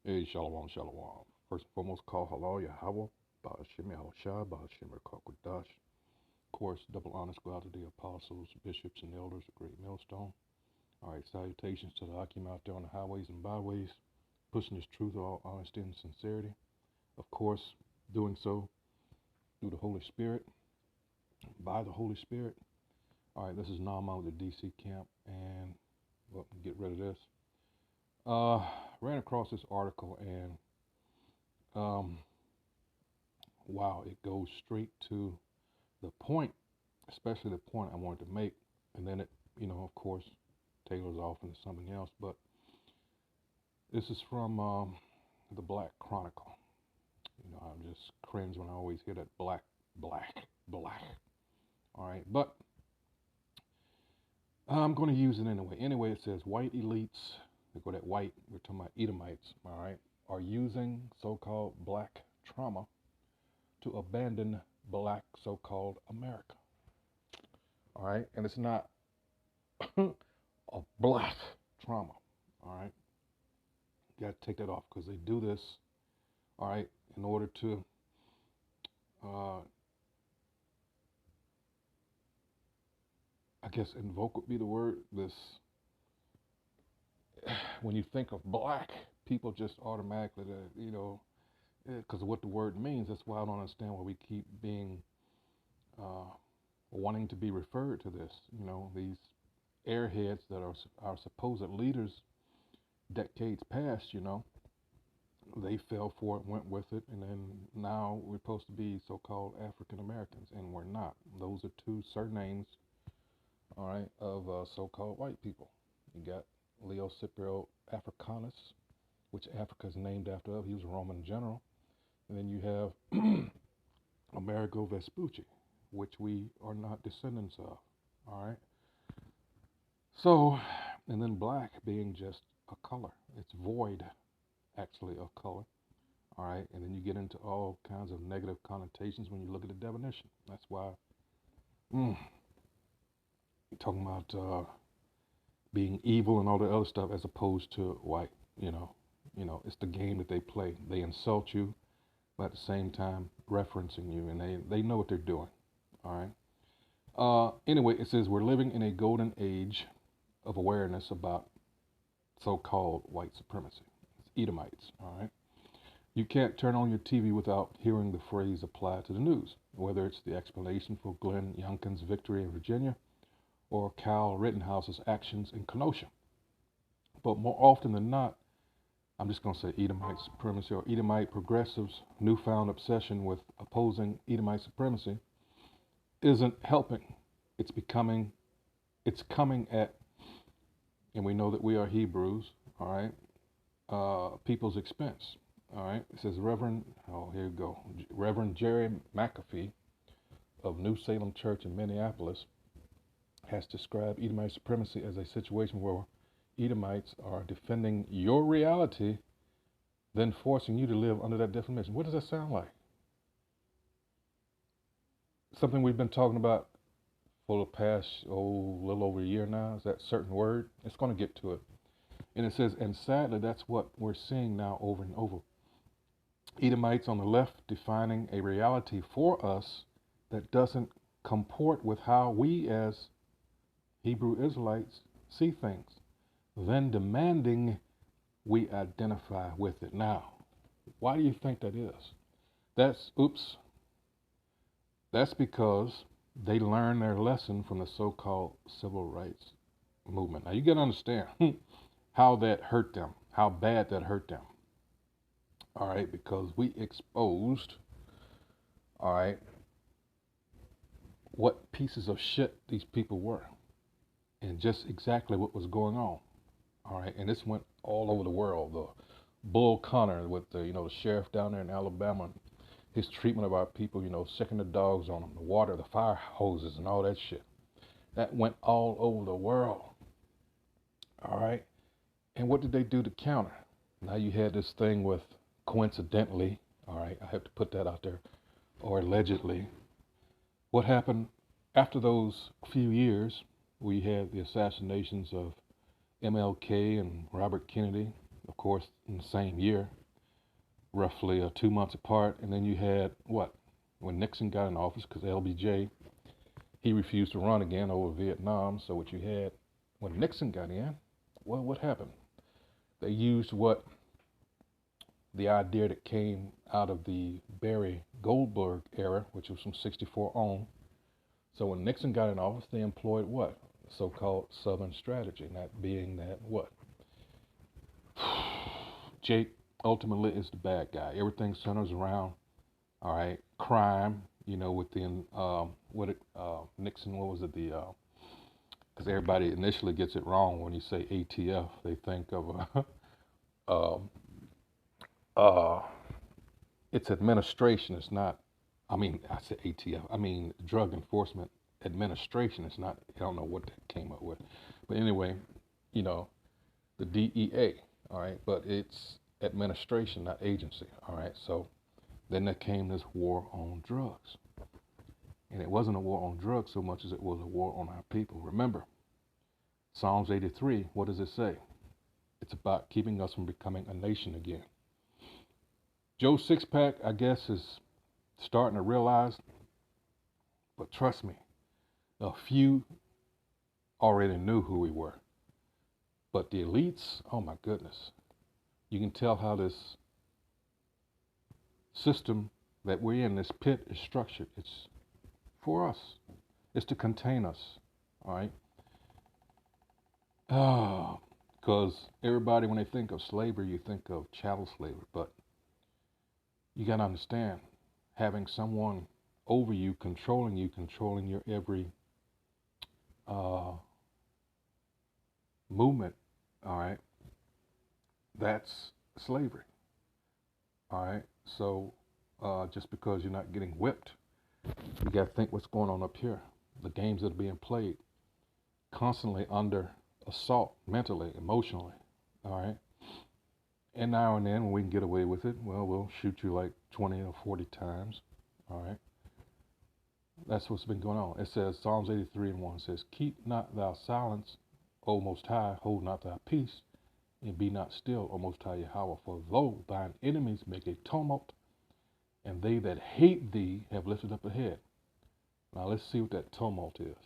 Hey, Shalom, Shalom. First and foremost, call halal Yahweh, Ba'ashim Yahushua, Ba'ashim Rakakwadash. Of course, double honors go out to the apostles, bishops, and elders, a great millstone. All right, salutations to the Akim out there on the highways and byways, pushing this truth, all honesty and sincerity. Of course, doing so through the Holy Spirit, by the Holy Spirit. All right, this is Nama with the DC camp, and well, get rid of this. Ran across this article, and um, wow, it goes straight to the point, especially the point I wanted to make, and then it, of course, tailors off into something else. But this is from the Black Chronicle. I just cringe when I always hear that black, black, black. All right, but I'm going to use it anyway. Anyway, it says white elites, they go that white, we're talking about Edomites, all right, are using so-called black trauma to abandon black so-called America. All right, and it's not a black trauma. All right, you got to take that off because they do this. All right, in order to I guess invoke would be the word. This when you think of black, people just automatically, because of what the word means. That's why I don't understand why we keep being wanting to be referred to this. These airheads that are our supposed leaders decades past. They fell for it, went with it, and then now we're supposed to be so-called African Americans, and we're not. Those are two surnames, all right, of so-called white people. You got Leo Scipio Africanus, which Africa is named after. He was a Roman general. And then you have Amerigo Vespucci, which we are not descendants of, all right? So, and then black being just a color. It's void, actually, of color. All right, and then you get into all kinds of negative connotations when you look at the definition. That's why you're talking about being evil and all the other stuff as opposed to white. It's the game that they play. They insult you, but at the same time referencing you, and they know what they're doing. All right. Anyway, it says we're living in a golden age of awareness about so-called white supremacy. It's Edomites. All right. You can't turn on your TV without hearing the phrase applied to the news, whether it's the explanation for Glenn Youngkin's victory in Virginia or Kyle Rittenhouse's actions in Kenosha. But more often than not, I'm just going to say Edomite supremacy or Edomite progressives' newfound obsession with opposing Edomite supremacy isn't helping. It's coming at, and we know that we are Hebrews, all right, people's expense. All right, it says here you go, Reverend Jerry McAfee of New Salem Church in Minneapolis has described Edomite supremacy as a situation where Edomites are defending your reality, then forcing you to live under that definition. What does that sound like? Something we've been talking about for the past, little over a year now, is that certain word. It's going to get to it. And it says, and sadly, that's what we're seeing now over and over. Edomites on the left defining a reality for us that doesn't comport with how we as Hebrew Israelites see things, then demanding we identify with it. Now, why do you think that is? That's because they learned their lesson from the so-called civil rights movement. Now, you got to understand how that hurt them, how bad that hurt them. All right, because we exposed, all right, what pieces of shit these people were and just exactly what was going on. All right, and this went all over the world. The Bull Connor with the sheriff down there in Alabama, his treatment of our people, sicking the dogs on them, the water, the fire hoses, and all that shit. That went all over the world. All right, and what did they do to counter? Now you had this thing with coincidentally, all right, I have to put that out there, or allegedly, what happened after those few years? We had the assassinations of MLK and Robert Kennedy, of course, in the same year, roughly 2 months apart. And then you had what? When Nixon got in office, because LBJ, he refused to run again over Vietnam. So what you had when Nixon got in, well, what happened? They used the idea that came out of the Barry Goldberg era, which was from 64 on. So when Nixon got in office, they employed what? So-called Southern strategy, and that being that what? Jake ultimately is the bad guy. Everything centers around, all right, crime, within Nixon, what was it, because everybody initially gets it wrong when you say ATF. They think of it's administration. It's not, I said ATF. Drug Enforcement Administration. It's not, I don't know what that came up with. But anyway, the DEA, all right, but it's administration, not agency, all right. So then there came this war on drugs. And it wasn't a war on drugs so much as it was a war on our people. Remember, Psalms 83, what does it say? It's about keeping us from becoming a nation again. Joe Sixpack, I guess, is starting to realize, but trust me, a few already knew who we were. But the elites, oh my goodness, you can tell how this system that we're in, this pit, is structured. It's for us. It's to contain us, all right? Because everybody, when they think of slavery, you think of chattel slavery, but you got to understand, having someone over you, controlling your every movement, all right, that's slavery, all right? So just because you're not getting whipped, you got to think what's going on up here. The games that are being played, constantly under assault, mentally, emotionally, all right? And now and then, when we can get away with it, well, we'll shoot you like 20 or 40 times, all right? That's what's been going on. It says, Psalms 83:1 says, keep not thou silence, O Most High, hold not thy peace, and be not still, O Most High Yahweh, for though thine enemies make a tumult, and they that hate thee have lifted up a head. Now let's see what that tumult is.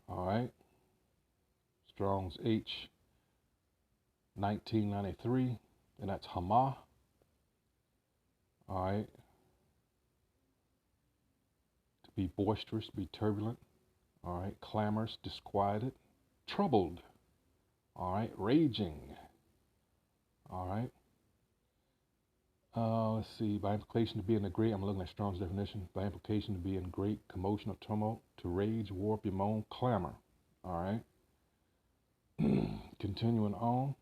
All right. Strong's H 1993, and that's Hamah. All right. To be boisterous, be turbulent. All right. Clamorous, disquieted, troubled. All right. Raging. All right. Let's see. By implication, to be in a great, I'm looking at Strong's definition. By implication, to be in great commotion or tumult, to rage, war, bemoan, clamor. All right. Continuing on.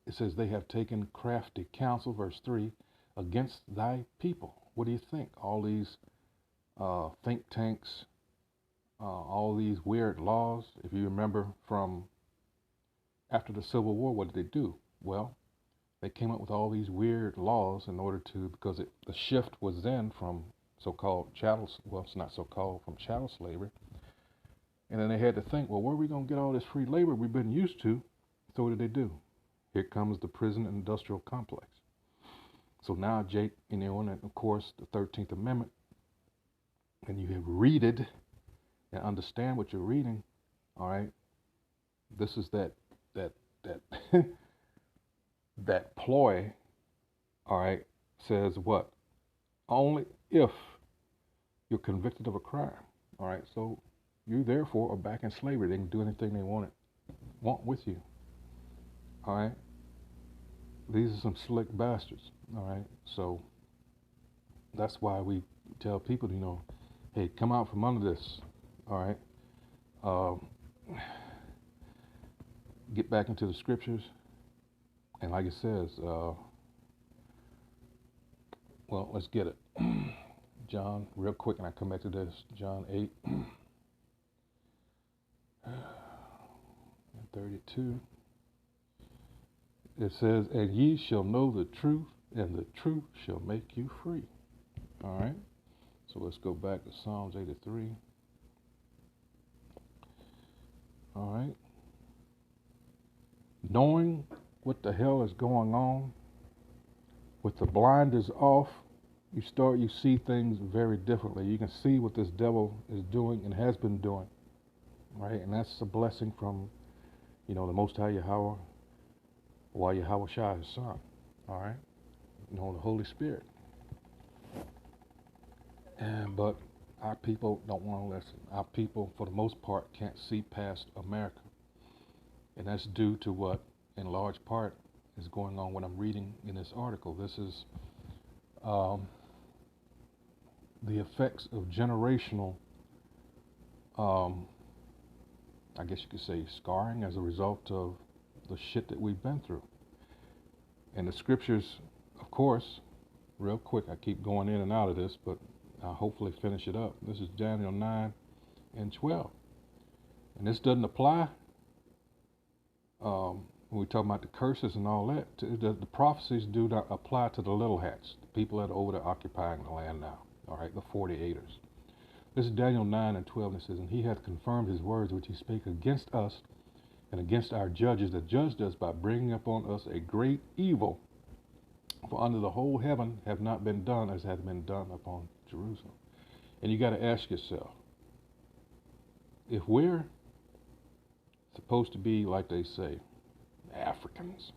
It says, they have taken crafty counsel, verse 3, against thy people. What do you think? All these think tanks, all these weird laws. If you remember from after the Civil War, what did they do? Well, they came up with all these weird laws in order to, because the shift was then from so-called chattel, well, it's not so-called, from chattel slavery. And then they had to think, well, where are we going to get all this free labor we've been used to? So what did they do? Here comes the prison industrial complex. So now, Jake, and of course, the 13th Amendment, and you have read it and understand what you're reading, all right? This is that that ploy, all right, says what? Only if you're convicted of a crime, all right? So you therefore are back in slavery. They can do anything they want with you, all right? These are some slick bastards, all right? So that's why we tell people, hey, come out from under this, all right? Get back into the scriptures. And like it says, well, let's get it. John, real quick, and I come back to this. John 8 and 32. It says, and ye shall know the truth, and the truth shall make you free. All right? So let's go back to Psalms 83. All right? knowing what the hell is going on, with the blinders off, you see things very differently. You can see what this devil is doing and has been doing, right? And that's a blessing from, the Most High Yahweh, Yahweh Shai, his son, all right? The Holy Spirit. But our people don't want to listen. Our people, for the most part, can't see past America. And that's due to what, in large part, is going on what I'm reading in this article. This is the effects of generational, I guess you could say, scarring as a result of the shit that we've been through. And the scriptures, of course, real quick, I keep going in and out of this, but I'll hopefully finish it up. This is Daniel 9 and 12. And this doesn't apply when we talk about the curses and all that. The prophecies do not apply to the little hats, the people that are over there occupying the land now, all right, the 48ers. This is Daniel 9 and 12, and it says, "And he hath confirmed his words which he spake against us and against our judges that judged us by bringing upon us a great evil. For under the whole heaven have not been done as hath been done upon Jerusalem." And you got to ask yourself, if we're supposed to be, like they say, Africans,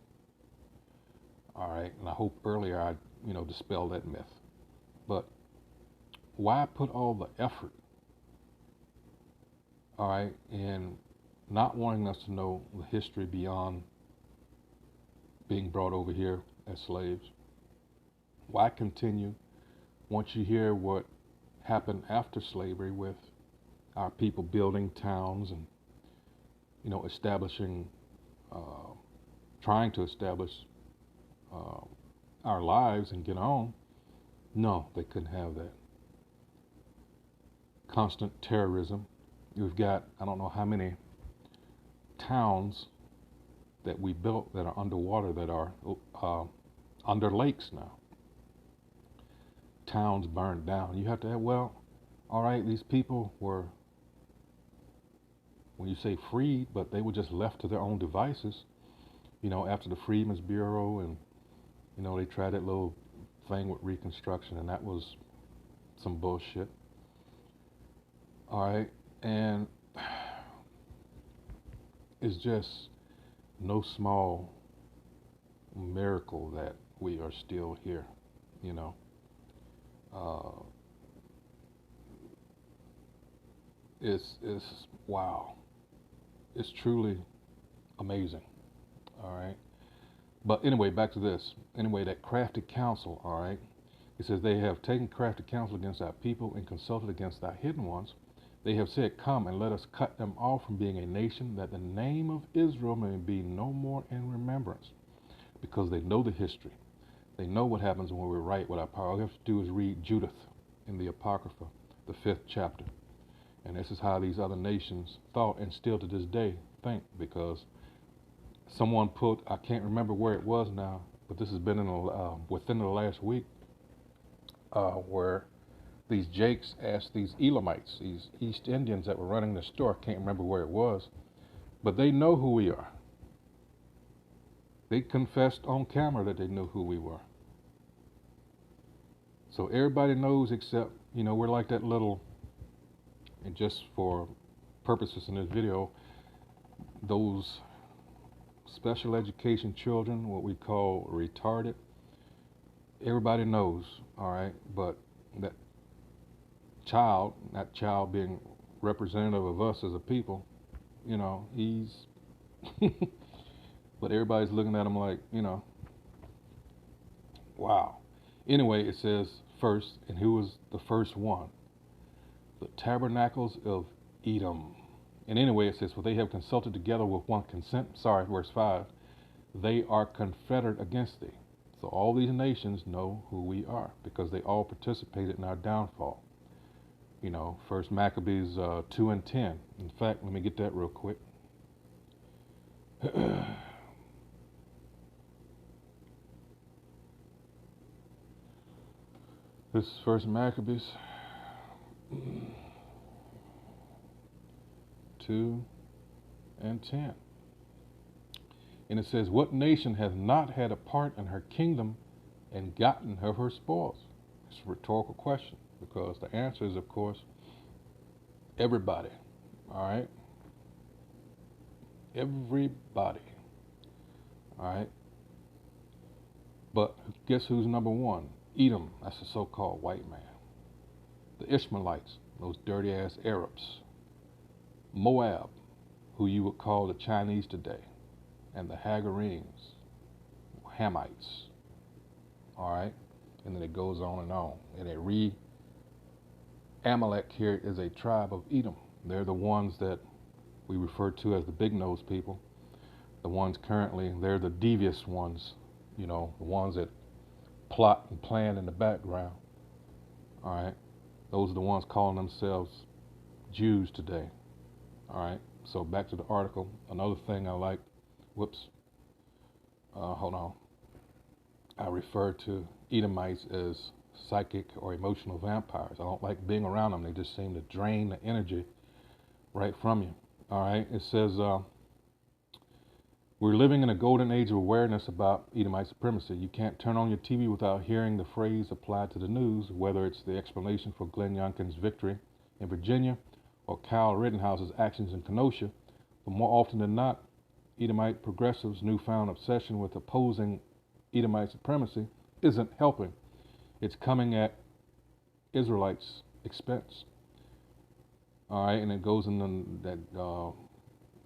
all right, and I hope earlier I, dispelled that myth, but why put all the effort, all right, in not wanting us to know the history beyond being brought over here as slaves? Why continue once you hear what happened after slavery with our people building towns and, establishing, trying to establish our lives and get on? No, they couldn't have that. Constant terrorism. You've got, I don't know how many towns that we built that are underwater, that are under lakes now. Towns burned down. You have to have, well, all right, these people were, when you say freed, but they were just left to their own devices, after the Freedmen's Bureau, and, they tried that little thing with Reconstruction, and that was some bullshit. All right, and it's just no small miracle that we are still here, It's wow. It's truly amazing. All right. But anyway, back to this. Anyway, that crafty counsel, all right. It says, "They have taken crafty counsel against our people and consulted against our hidden ones. They have said, Come and let us cut them off from being a nation, that the name of Israel may be no more in remembrance." Because they know the history. They know what happens when we write with our power. All you have to do is read Judith in the Apocrypha, the 5th chapter. And this is how these other nations thought, and still to this day think, because someone put, I can't remember where it was now, but this has been within the last week, where these Jakes asked these Elamites, these East Indians that were running the store, I can't remember where it was, but they know who we are. They confessed on camera that they knew who we were. So everybody knows, except, we're like that little, and just for purposes in this video, those special education children, what we call retarded, everybody knows, all right, but that child being representative of us as a people, he's, but everybody's looking at him like, wow. Anyway, it says first, and who was the first one? The tabernacles of Edom. And anyway, it says, "For they have consulted together with one consent." Sorry, verse 5. "They are confederate against thee." So all these nations know who we are, because they all participated in our downfall. First Maccabees 2 and 10. In fact, let me get that real quick. This is First Maccabees 2 and 10. And it says, what nation has not had a part in her kingdom and gotten of her spoils? It's a rhetorical question because the answer is, of course, everybody. All right? Everybody. All right? But guess who's number one? Edom, that's the so-called white man. The Ishmaelites, those dirty ass Arabs. Moab, who you would call the Chinese today. And the Hagarenes, Hamites. All right? And then it goes on. And Amalek here is a tribe of Edom. They're the ones that we refer to as the big-nosed people. The ones currently, they're the devious ones, the ones that plot and plan in the background. All right? Those are the ones calling themselves Jews today. All right? So back to the article. Another thing I like, hold on. I refer to Edomites as psychic or emotional vampires. I don't like being around them. They just seem to drain the energy right from you. All right? It says, we're living in a golden age of awareness about Edomite supremacy. You can't turn on your TV without hearing the phrase applied to the news, whether it's the explanation for Glenn Youngkin's victory in Virginia or Kyle Rittenhouse's actions in Kenosha. But more often than not, Edomite progressives' newfound obsession with opposing Edomite supremacy isn't helping. It's coming at Israelites' expense. All right, and it goes in that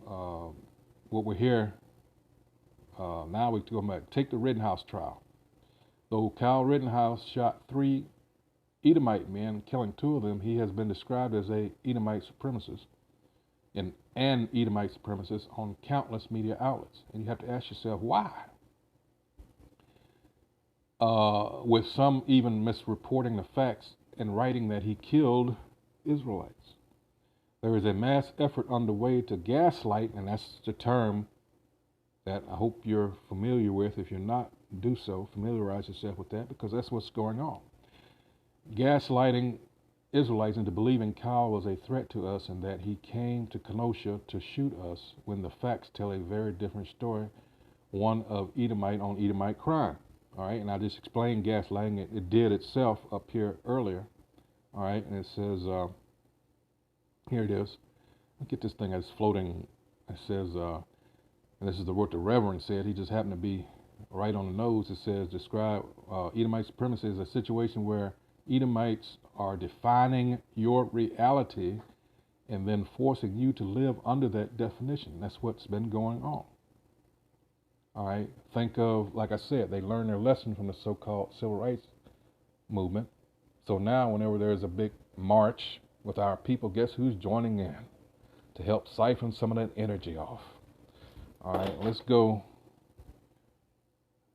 what we're here. Now we go back. Take the Rittenhouse trial. Though Kyle Rittenhouse shot 3 Edomite men, killing 2 of them, he has been described as a Edomite supremacist and an Edomite supremacist on countless media outlets. And you have to ask yourself, why? With some even misreporting the facts and writing that he killed Israelites. There is a mass effort underway to gaslight, and that's the term that I hope you're familiar with. If you're not, do so. Familiarize yourself with that, because that's what's going on. Gaslighting Israelites into believing Kyle was a threat to us and that he came to Kenosha to shoot us, when the facts tell a very different story, one of Edomite on Edomite crime. All right, and I just explained gaslighting. It did itself up here earlier. All right, and it says, here it is. Look at this thing that's floating. It says, and this is what the Reverend said. He just happened to be right on the nose. It says, describe Edomite supremacy as a situation where Edomites are defining your reality and then forcing you to live under that definition. That's what's been going on. All right. Think of, like I said, they learned their lesson from the so-called civil rights movement. So now whenever there's a big march with our people, guess who's joining in to help siphon some of that energy off? All right, let's go.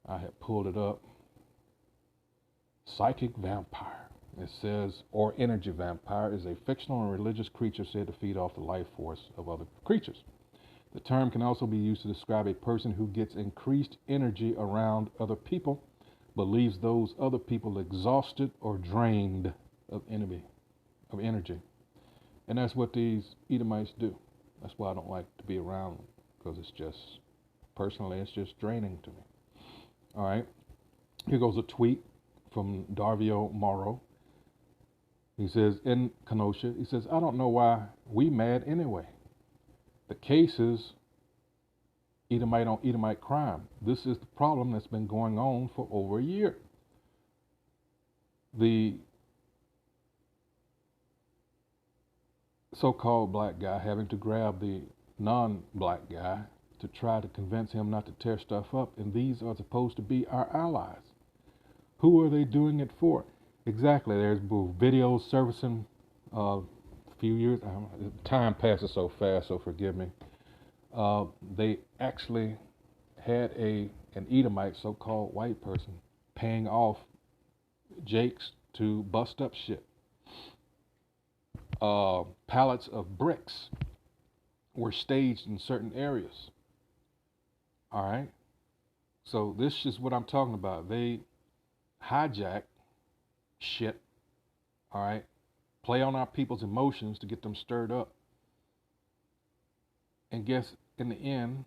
I had pulled it up. Psychic vampire. It says, or energy vampire is a fictional and religious creature said to feed off the life force of other creatures. The term can also be used to describe a person who gets increased energy around other people, but leaves those other people exhausted or drained of energy. And that's what these Edomites do. That's why I don't like to be around them, because it's just, personally, it's just draining to me. All right. Here goes a tweet from Darvio Morrow. He says, in Kenosha, he says, I don't know why we mad anyway. The case is Edomite on Edomite crime. This is the problem that's been going on for over a year. The so-called black guy having to grab the non-black guy to try to convince him not to tear stuff up, and these are supposed to be our allies. Who are they doing it for? Exactly. There's videos surfacing a few years. Time passes so fast, so forgive me. They actually had an Edomite, so-called white person, paying off Jakes to bust up shit. Pallets of bricks were staged in certain areas. All right. So this is what I'm talking about. They hijack shit. All right. Play on our people's emotions to get them stirred up. And guess in the end,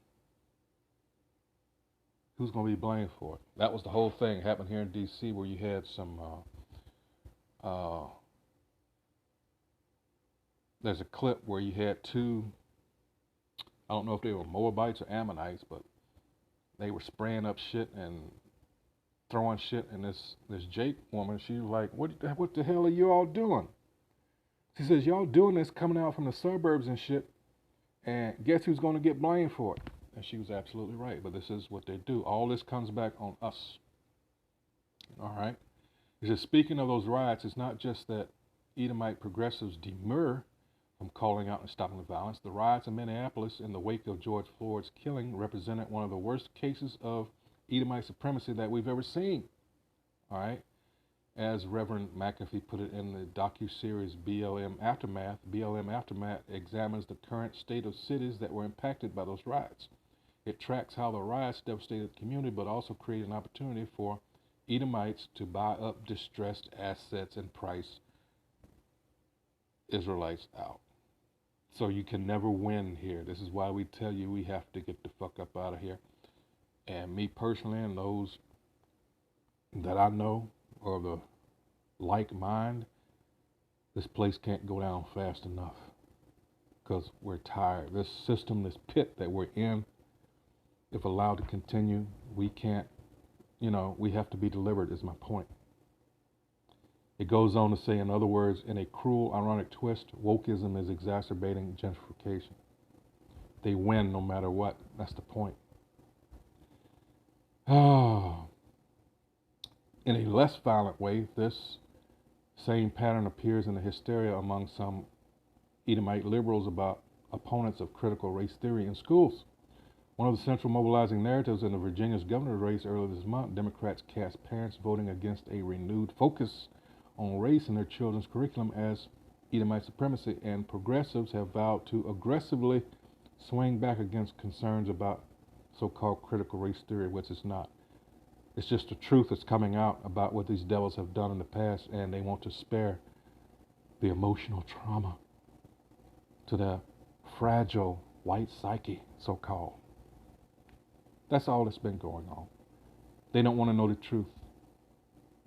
Who's going to be blamed for it? That was the whole thing. Happened here in D.C. where you had some, there's a clip where you had two, I don't know if they were Moabites or Ammonites, but they were spraying up shit and throwing shit. And this Jake woman, she was like, what the hell are you all doing? She says, y'all doing this coming out from the suburbs and shit, and guess who's going to get blamed for it? And she was absolutely right, but this is what they do. All this comes back on us. All right? He says, speaking of those riots, it's not just that Edomite progressives demur from calling out and stopping the violence. The riots in Minneapolis in the wake of George Floyd's killing represented one of the worst cases of Edomite supremacy that we've ever seen. All right? As Reverend McAfee put it in the docu-series BLM Aftermath examines the current state of cities that were impacted by those riots. It tracks how the riots devastated the community, but also created an opportunity for Edomites to buy up distressed assets and price Israelites out. So you can never win here. This is why we tell you we have to get the fuck up out of here. And me personally and those that I know or the like mind, this place can't go down fast enough because we're tired. This system, this pit that we're in, if allowed to continue, we can't, we have to be delivered is my point. It goes on to say, in other words, in a cruel, ironic twist, wokeism is exacerbating gentrification. They win no matter what. That's the point. In a less violent way, this same pattern appears in the hysteria among some Edomite liberals about opponents of critical race theory in schools. One of the central mobilizing narratives in the Virginia's governor race earlier this month, Democrats cast parents voting against a renewed focus on race in their children's curriculum as Edomite supremacy, and progressives have vowed to aggressively swing back against concerns about so-called critical race theory, which is not. It's just the truth that's coming out about what these devils have done in the past, and they want to spare the emotional trauma to the fragile white psyche, so-called. That's all that's been going on. They don't want to know the truth.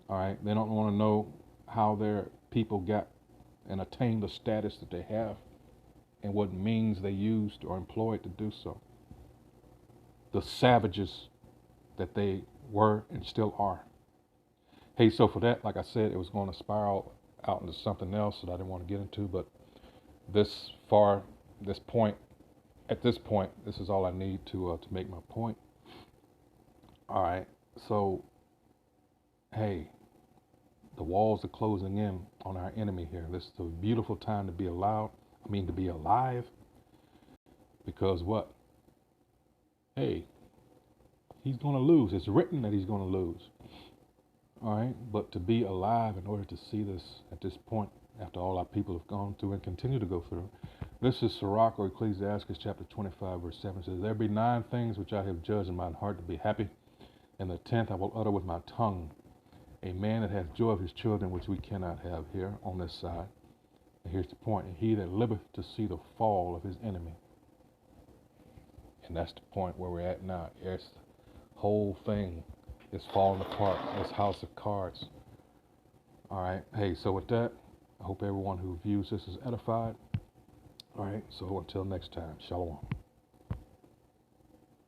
All right? They don't want to know how their people got and attained the status that they have and what means they used or employed to do so. The savages that they were and still are. Hey, so for that, like I said, it was going to spiral out into something else that I didn't want to get into, but at this point, this is all I need to make my point. All right, so, hey, the walls are closing in on our enemy here. This is a beautiful time to be to be alive, because what? Hey, he's going to lose. It's written that he's going to lose. All right, but to be alive in order to see this at this point, after all our people have gone through and continue to go through. This is Sirach or Ecclesiastes chapter 25, verse 7. It says, there be 9 things which I have judged in mine heart to be happy, and the 10th I will utter with my tongue. A man that hath joy of his children, which we cannot have here on this side. And here's the point. And he that liveth to see the fall of his enemy. And that's the point where we're at now. This whole thing is falling apart. This house of cards. All right. Hey, so with that, I hope everyone who views this is edified. All right. So until next time, shalom.